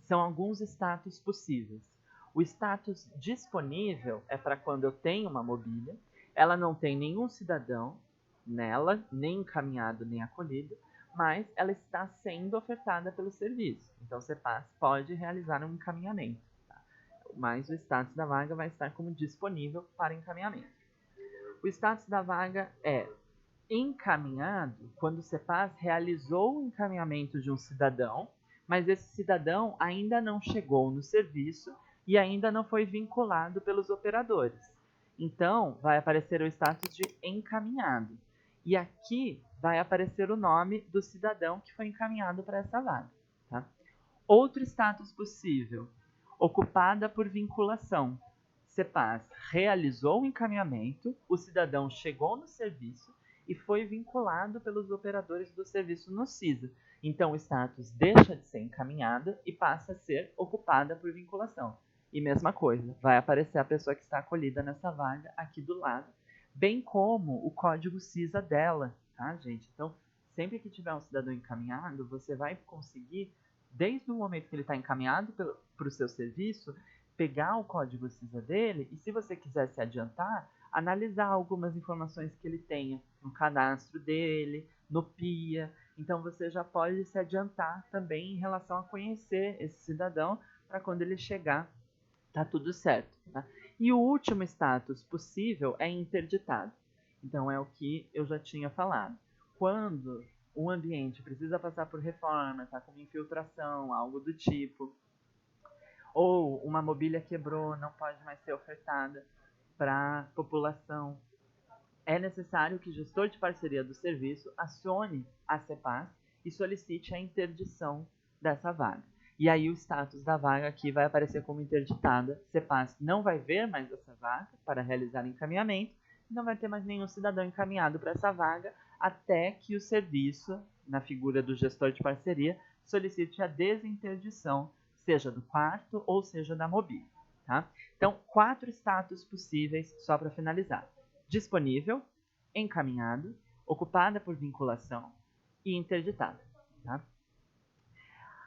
São alguns status possíveis. O status disponível é para quando eu tenho uma mobília, ela não tem nenhum cidadão nela, nem encaminhado nem acolhido, mas ela está sendo ofertada pelo serviço. Então, o CEPAS pode realizar um encaminhamento. Tá? Mas o status da vaga vai estar como disponível para encaminhamento. O status da vaga é encaminhado quando o CEPAS realizou o encaminhamento de um cidadão, mas esse cidadão ainda não chegou no serviço e ainda não foi vinculado pelos operadores. Então, vai aparecer o status de encaminhado. E aqui vai aparecer o nome do cidadão que foi encaminhado para essa vaga. Tá? Outro status possível, ocupada por vinculação. CEPAS realizou o encaminhamento, o cidadão chegou no serviço e foi vinculado pelos operadores do serviço no CISA. Então, o status deixa de ser encaminhada e passa a ser ocupada por vinculação. E mesma coisa, vai aparecer a pessoa que está acolhida nessa vaga aqui do lado, bem como o código CISA dela, tá, gente? Então, sempre que tiver um cidadão encaminhado, você vai conseguir, desde o momento que ele está encaminhado para o seu serviço, pegar o código CISA dele e, se você quiser se adiantar, analisar algumas informações que ele tenha no cadastro dele, no PIA. Então, você já pode se adiantar também em relação a conhecer esse cidadão para quando ele chegar, tá tudo certo. Tá? E o último status possível é interditado. Então, é o que eu já tinha falado. Quando um ambiente precisa passar por reforma, tá com infiltração, algo do tipo, Ou uma mobília quebrou, não pode mais ser ofertada para a população. É necessário que o gestor de parceria do serviço acione a CEPAS e solicite a interdição dessa vaga. E aí o status da vaga aqui vai aparecer como interditada. CEPAS não vai ver mais essa vaga para realizar encaminhamento, não vai ter mais nenhum cidadão encaminhado para essa vaga até que o serviço, na figura do gestor de parceria, solicite a desinterdição, seja do quarto ou seja da mobília. Tá? Então, 4 status possíveis só para finalizar: disponível, encaminhado, ocupada por vinculação e interditada. Tá?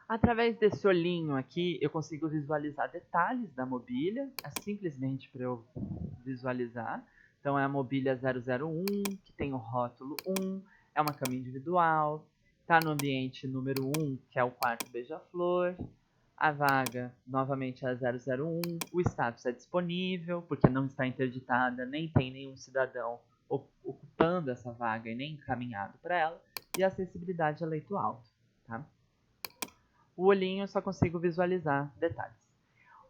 Através desse olhinho aqui, eu consigo visualizar detalhes da mobília, é simplesmente para eu visualizar. Então, é a mobília 001, que tem o rótulo 1, é uma cama individual, está no ambiente número 1, que é o quarto beija-flor. A vaga, novamente, é a 001, o status é disponível, porque não está interditada, nem tem nenhum cidadão ocupando essa vaga e nem encaminhado para ela, e a acessibilidade é leito alto. Tá? O olhinho eu só consigo visualizar detalhes.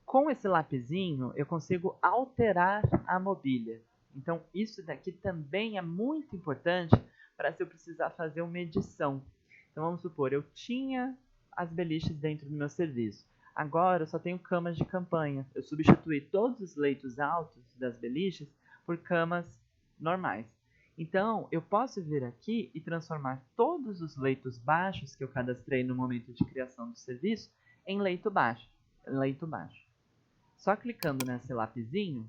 Com esse lapisinho, eu consigo alterar a mobília. Então, isso daqui também é muito importante para se eu precisar fazer uma edição. Então, vamos supor, eu tinha as beliches dentro do meu serviço. Agora, eu só tenho camas de campanha. Eu substituí todos os leitos altos das beliches por camas normais. Então, eu posso vir aqui e transformar todos os leitos baixos que eu cadastrei no momento de criação do serviço em leito baixo. Só clicando nesse lapisinho,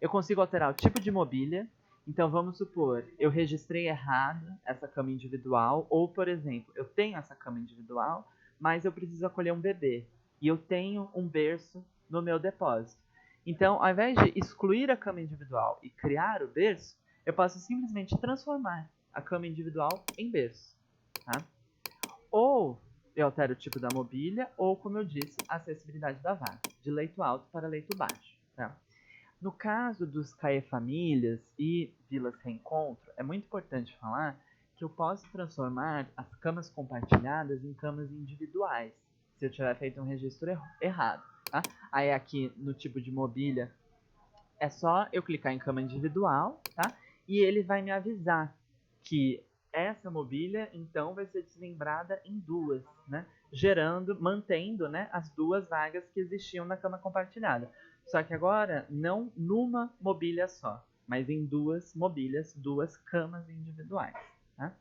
eu consigo alterar o tipo de mobília. Então, vamos supor, eu registrei errado essa cama individual, ou, por exemplo, eu tenho essa cama individual, mas eu preciso acolher um bebê, e eu tenho um berço no meu depósito. Então, ao invés de excluir a cama individual e criar o berço, eu posso simplesmente transformar a cama individual em berço. Tá? Ou eu altero o tipo da mobília, ou, como eu disse, a acessibilidade da vaga, de leito alto para leito baixo. Tá? No caso dos CAE Famílias e Vilas Reencontro, é muito importante falar que eu posso transformar as camas compartilhadas em camas individuais, se eu tiver feito um registro errado. Tá? Aí aqui no tipo de mobília, é só eu clicar em cama individual, tá? E ele vai me avisar que essa mobília, então, vai ser desmembrada em duas, né? Mantendo, né, as duas vagas que existiam na cama compartilhada. Só que agora, não numa mobília só, mas em duas mobílias, duas camas individuais. Tá?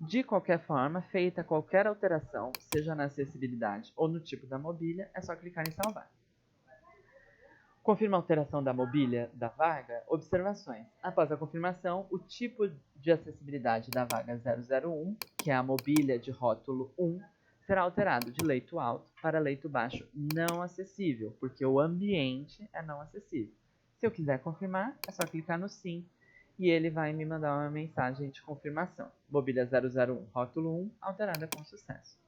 De qualquer forma, feita qualquer alteração, seja na acessibilidade ou no tipo da mobília, é só clicar em salvar. Confirma a alteração da mobília da vaga. Observações. Após a confirmação, o tipo de acessibilidade da vaga 001, que é a mobília de rótulo 1, será alterado de leito alto para leito baixo não acessível, porque o ambiente é não acessível. Se eu quiser confirmar, é só clicar no sim e ele vai me mandar uma mensagem de confirmação. Mobília 001, rótulo 1, alterada com sucesso.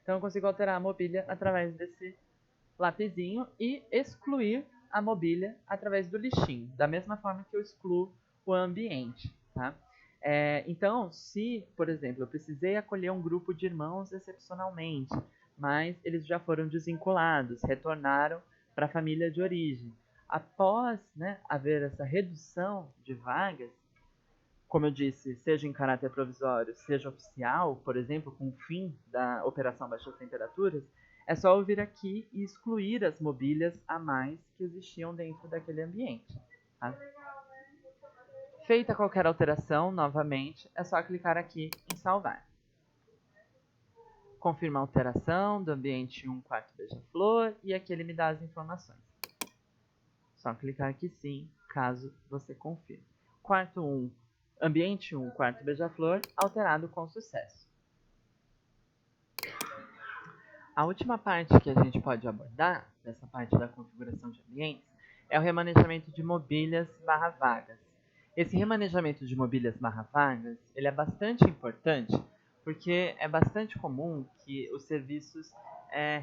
Então eu consigo alterar a mobília através desse lapisinho e excluir a mobília através do lixinho, da mesma forma que eu excluo o ambiente. Tá? Então, se, por exemplo, eu precisei acolher um grupo de irmãos excepcionalmente, mas eles já foram desvinculados, retornaram para a família de origem. Após, né, haver essa redução de vagas, como eu disse, seja em caráter provisório, seja oficial, por exemplo, com o fim da Operação Baixas Temperaturas, é só eu vir aqui e excluir as mobílias a mais que existiam dentro daquele ambiente. Tá? Feita qualquer alteração, novamente, é só clicar aqui em salvar. Confirma a alteração do ambiente 1 quarto beija-flor e aqui ele me dá as informações. Só clicar aqui sim, caso você confirme. Quarto 1, ambiente 1 quarto beija-flor, alterado com sucesso. A última parte que a gente pode abordar, dessa parte da configuração de ambientes, é o remanejamento de mobílias barra vagas. Esse remanejamento de mobílias barra vagas, ele é bastante importante, porque é bastante comum que os serviços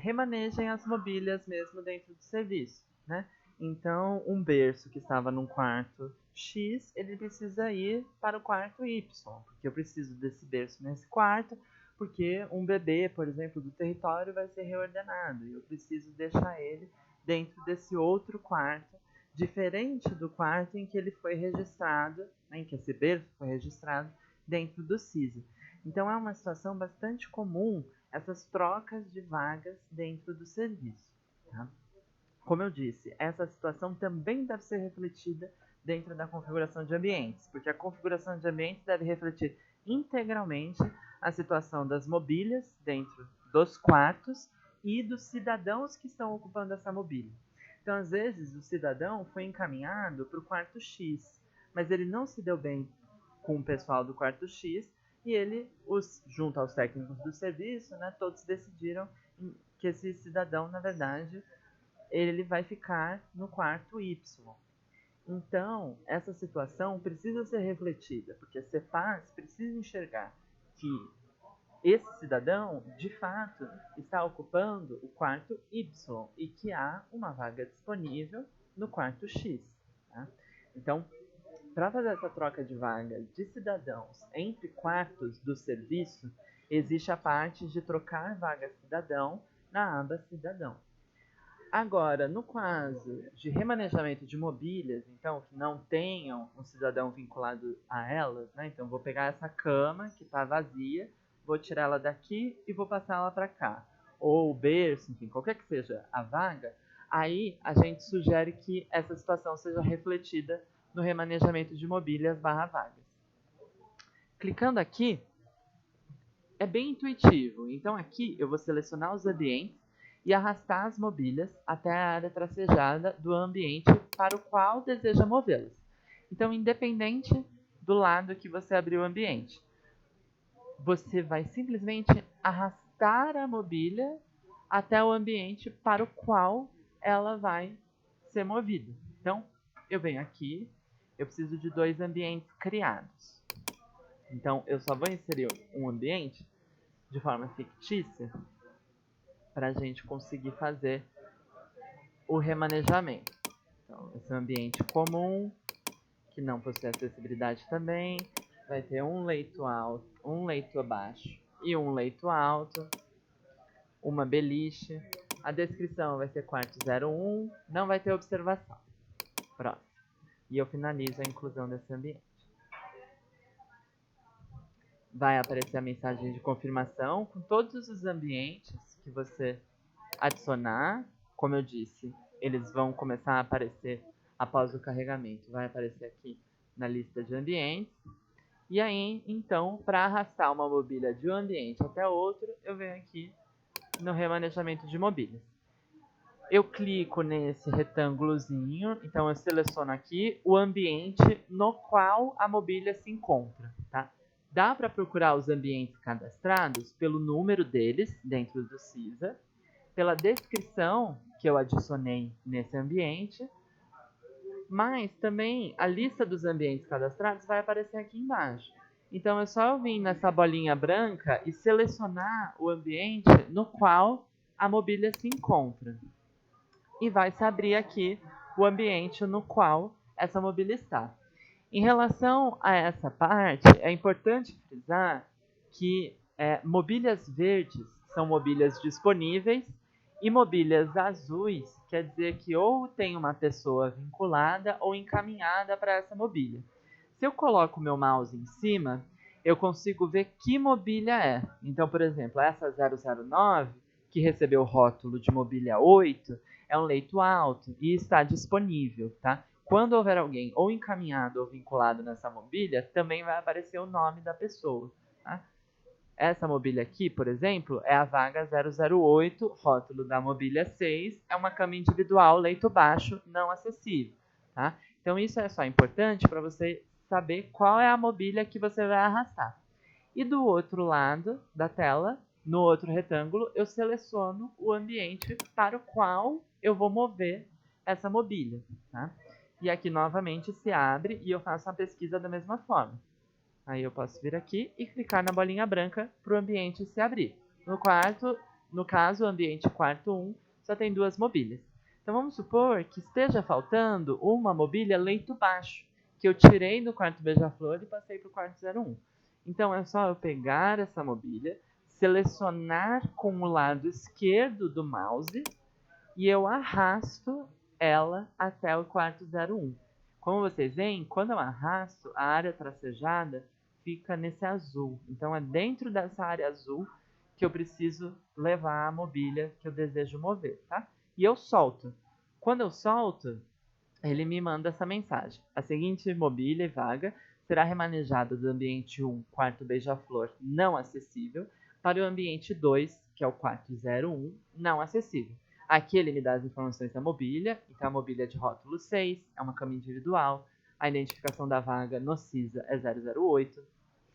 remanejem as mobílias mesmo dentro do serviço, né? Então, um berço que estava num quarto X, ele precisa ir para o quarto Y, porque eu preciso desse berço nesse quarto, porque um bebê, por exemplo, do território vai ser reordenado e eu preciso deixar ele dentro desse outro quarto, diferente do quarto em que ele foi registrado, né, em que esse berço foi registrado dentro do CISA. Então é uma situação bastante comum essas trocas de vagas dentro do serviço. Tá? Como eu disse, essa situação também deve ser refletida dentro da configuração de ambientes, porque a configuração de ambientes deve refletir integralmente a situação das mobílias dentro dos quartos e dos cidadãos que estão ocupando essa mobília. Então, às vezes, o cidadão foi encaminhado para o quarto X, mas ele não se deu bem com o pessoal do quarto X e ele, junto aos técnicos do serviço, né, todos decidiram que esse cidadão, na verdade, ele vai ficar no quarto Y. Então, essa situação precisa ser refletida, porque a CEPAS precisa enxergar que esse cidadão, de fato, está ocupando o quarto Y e que há uma vaga disponível no quarto X. Tá? Então, para fazer essa troca de vaga de cidadãos entre quartos do serviço, existe a parte de trocar vaga cidadão na aba cidadão. Agora, no caso de remanejamento de mobílias, então, que não tenham um cidadão vinculado a elas, né? Então, vou pegar essa cama que está vazia, vou tirar ela daqui e vou passar ela para cá. Ou o berço, enfim, qualquer que seja a vaga, aí a gente sugere que essa situação seja refletida no remanejamento de mobílias / vagas. Clicando aqui, é bem intuitivo. Então, aqui eu vou selecionar os ambientes e arrastar as mobílias até a área tracejada do ambiente para o qual deseja movê-las. Então, independente do lado que você abriu o ambiente, você vai simplesmente arrastar a mobília até o ambiente para o qual ela vai ser movida. Então, eu venho aqui, eu preciso de 2 ambientes criados. Então, eu só vou inserir um ambiente de forma fictícia para a gente conseguir fazer o remanejamento. Então, esse é um ambiente comum, que não possui acessibilidade também, vai ter um leito alto, um leito baixo e um leito alto, uma beliche. A descrição vai ser quarto 01, não vai ter observação. Próximo. E eu finalizo a inclusão desse ambiente. Vai aparecer a mensagem de confirmação com todos os ambientes que você adicionar. Como eu disse, eles vão começar a aparecer após o carregamento. Vai aparecer aqui na lista de ambientes. E aí, então, para arrastar uma mobília de um ambiente até outro, eu venho aqui no remanejamento de mobílias. Eu clico nesse retângulozinho, então eu seleciono aqui o ambiente no qual a mobília se encontra. Tá? Dá para procurar os ambientes cadastrados pelo número deles dentro do CISA, pela descrição que eu adicionei nesse ambiente, mas também a lista dos ambientes cadastrados vai aparecer aqui embaixo. Então é só eu vir nessa bolinha branca e selecionar o ambiente no qual a mobília se encontra. E vai se abrir aqui o ambiente no qual essa mobília está. Em relação a essa parte, é importante frisar que mobílias verdes são mobílias disponíveis e mobílias azuis quer dizer que ou tem uma pessoa vinculada ou encaminhada para essa mobília. Se eu coloco o meu mouse em cima, eu consigo ver que mobília é. Então, por exemplo, essa 009, que recebeu o rótulo de mobília 8, é um leito alto e está disponível, tá? Quando houver alguém ou encaminhado ou vinculado nessa mobília, também vai aparecer o nome da pessoa. Tá? Essa mobília aqui, por exemplo, é a vaga 008, rótulo da mobília 6, é uma cama individual, leito baixo, não acessível. Tá? Então isso é só importante para você saber qual é a mobília que você vai arrastar. E do outro lado da tela, no outro retângulo, eu seleciono o ambiente para o qual eu vou mover essa mobília. Tá? E aqui novamente se abre e eu faço a pesquisa da mesma forma. Aí eu posso vir aqui e clicar na bolinha branca para o ambiente se abrir. No caso, o ambiente quarto 1 só tem 2 mobílias. Então vamos supor que esteja faltando uma mobília leito baixo, que eu tirei do quarto beija-flor e passei para o quarto 01. Então é só eu pegar essa mobília, selecionar com o lado esquerdo do mouse e eu arrasto ela até o quarto 01. Como vocês veem, quando eu arrasto, a área tracejada fica nesse azul. Então, é dentro dessa área azul que eu preciso levar a mobília que eu desejo mover, tá? E eu solto. Quando eu solto, ele me manda essa mensagem. A seguinte mobília e vaga será remanejada do ambiente 1, quarto beija-flor, não acessível, para o ambiente 2, que é o quarto 01, não acessível. Aqui ele me dá as informações da mobília, então a mobília é de rótulo 6, é uma cama individual, a identificação da vaga no CISA é 008,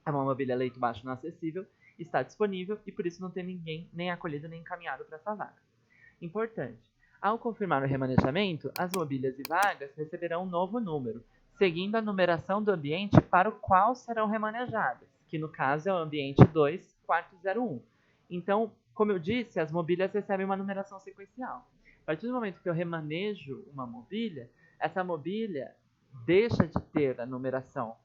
é uma mobília leito baixo não acessível, está disponível e por isso não tem ninguém nem acolhido nem encaminhado para essa vaga. Importante, ao confirmar o remanejamento, as mobílias e vagas receberão um novo número, seguindo a numeração do ambiente para o qual serão remanejadas, que no caso é o ambiente 2, quarto 01. Então, como eu disse, as mobílias recebem uma numeração sequencial. A partir do momento que eu remanejo uma mobília, essa mobília deixa de ter a numeração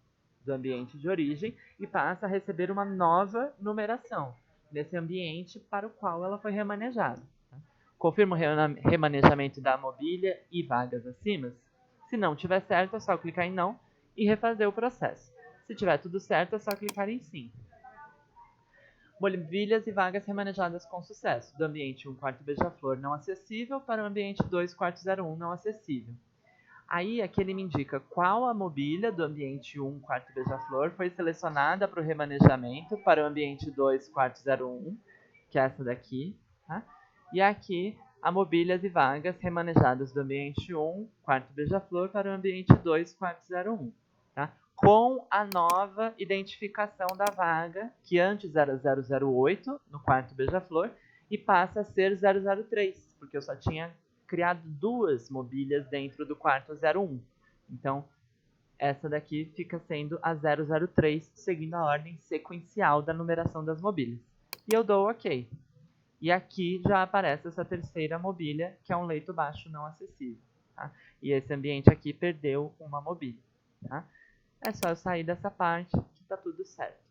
do ambiente de origem e passa a receber uma nova numeração nesse ambiente para o qual ela foi remanejada. Confirma o remanejamento da mobília e vagas acima. Se não tiver certo, é só clicar em não e refazer o processo. Se tiver tudo certo, é só clicar em sim. Mobílias e vagas remanejadas com sucesso. Do ambiente 1, quarto beija-flor não acessível para o ambiente 2, quarto 01 não acessível. Aí aqui ele me indica qual a mobília do ambiente 1, quarto beija-flor foi selecionada para o remanejamento para o ambiente 2, quarto 01, que é essa daqui, tá? E aqui, a mobílias e vagas remanejadas do ambiente 1, quarto beija-flor, para o ambiente 2, quarto 01. Tá? Com a nova identificação da vaga, que antes era 008, no quarto beija-flor, e passa a ser 003, porque eu só tinha criado duas mobílias dentro do quarto 01. Então, essa daqui fica sendo a 003, seguindo a ordem sequencial da numeração das mobílias. E eu dou OK. E aqui já aparece essa terceira mobília, que é um leito baixo não acessível. Tá? E esse ambiente aqui perdeu uma mobília. Tá? É só eu sair dessa parte que está tudo certo.